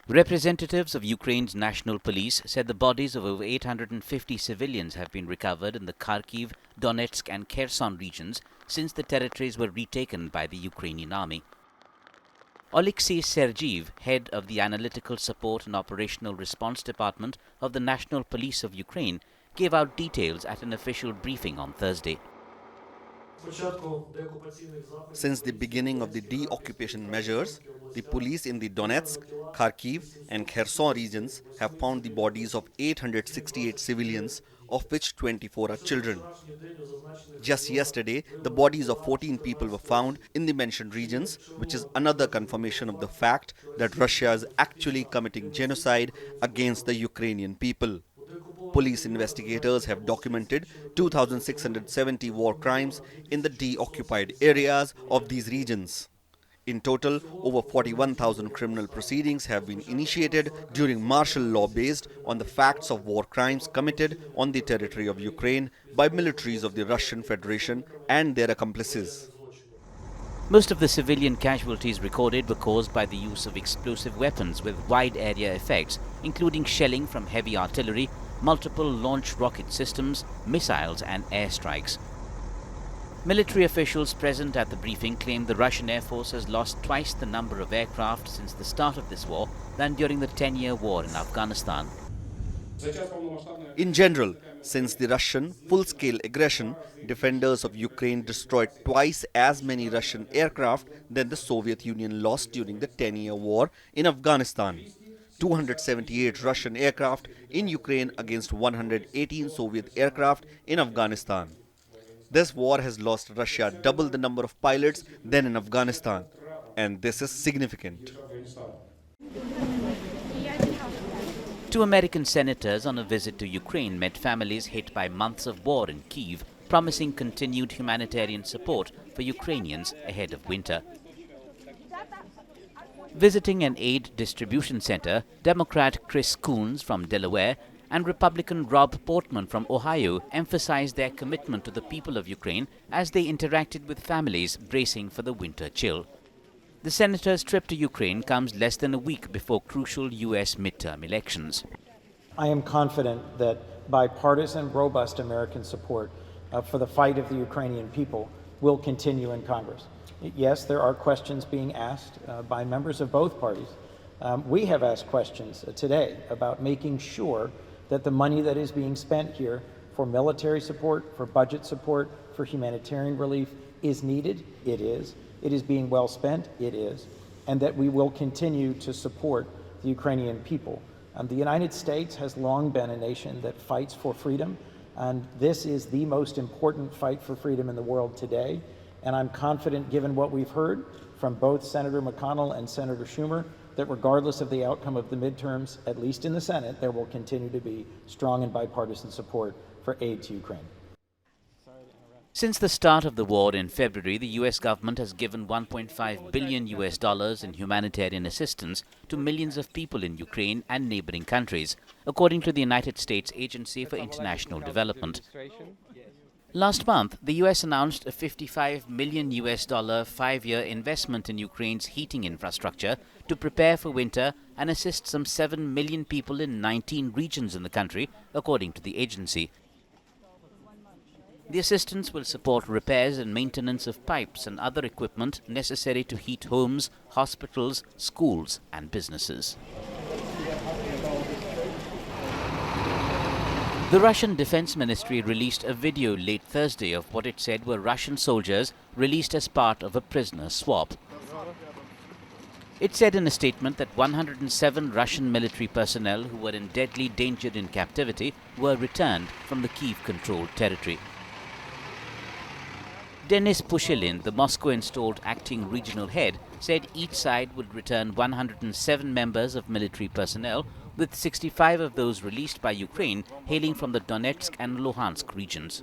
Representatives of Ukraine's national police said the bodies of over 850 civilians have been recovered in the Kharkiv, Donetsk and Kherson regions since the territories were retaken by the Ukrainian army. Oleksiy Sergeyev, head of the Analytical Support and Operational Response Department of the National Police of Ukraine, gave out details at an official briefing on Thursday. Since the beginning of the de-occupation measures, the police in the Donetsk, Kharkiv and Kherson regions have found the bodies of 868 civilians, of which 24 are children. Just yesterday, the bodies of 14 people were found in the mentioned regions, which is another confirmation of the fact that Russia is actually committing genocide against the Ukrainian people. Police investigators have documented 2,670 war crimes in the de-occupied areas of these regions. In total, over 41,000 criminal proceedings have been initiated during martial law based on the facts of war crimes committed on the territory of Ukraine by militaries of the Russian Federation and their accomplices. Most of the civilian casualties recorded were caused by the use of explosive weapons with wide area effects, including shelling from heavy artillery, multiple launch rocket systems, missiles and airstrikes. Military officials present at the briefing claimed the Russian Air Force has lost twice the number of aircraft since the start of this war than during the 10-year war in Afghanistan. In general, since the Russian full-scale aggression, defenders of Ukraine destroyed twice as many Russian aircraft than the Soviet Union lost during the 10-year war in Afghanistan. 278 Russian aircraft in Ukraine against 118 Soviet aircraft in Afghanistan. This war has lost Russia double the number of pilots than in Afghanistan, and this is significant. Two American senators on a visit to Ukraine met families hit by months of war in Kyiv, promising continued humanitarian support for Ukrainians ahead of winter. Visiting an aid distribution center, Democrat Chris Coons from Delaware and Republican Rob Portman from Ohio emphasized their commitment to the people of Ukraine as they interacted with families bracing for the winter chill. The senator's trip to Ukraine comes less than a week before crucial U.S. midterm elections. I am confident that bipartisan, robust American support for the fight of the Ukrainian people will continue in Congress. Yes, there are questions being asked by members of both parties. We have asked questions today about making sure that the money that is being spent here for military support, for budget support, for humanitarian relief is needed. It is. It is being well spent. It is. And that we will continue to support the Ukrainian people. The United States has long been a nation that fights for freedom, and this is the most important fight for freedom in the world today. And I'm confident, given what we've heard from both Senator McConnell and Senator Schumer, that regardless of the outcome of the midterms, at least in the Senate, there will continue to be strong and bipartisan support for aid to Ukraine. Since the start of the war in February, the U.S. government has given $1.5 billion in humanitarian assistance to millions of people in Ukraine and neighboring countries, according to the United States Agency for International Development. Last month, the U.S. announced a $55 million 5-year investment in Ukraine's heating infrastructure to prepare for winter and assist some 7 million people in 19 regions in the country, according to the agency. The assistance will support repairs and maintenance of pipes and other equipment necessary to heat homes, hospitals, schools and businesses. The Russian Defense Ministry released a video late Thursday of what it said were Russian soldiers released as part of a prisoner swap. It said in a statement that 107 Russian military personnel who were in deadly danger in captivity were returned from the Kyiv-controlled territory. Denis Pushilin, the Moscow-installed acting regional head, said each side would return 107 members of military personnel, with 65 of those released by Ukraine hailing from the Donetsk and Luhansk regions.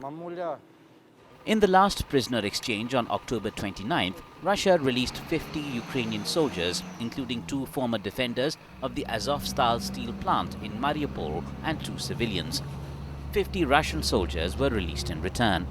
In the last prisoner exchange on October 29th, Russia released 50 Ukrainian soldiers, including 2 former defenders of the Azovstal steel plant in Mariupol and 2 civilians. 50 Russian soldiers were released in return.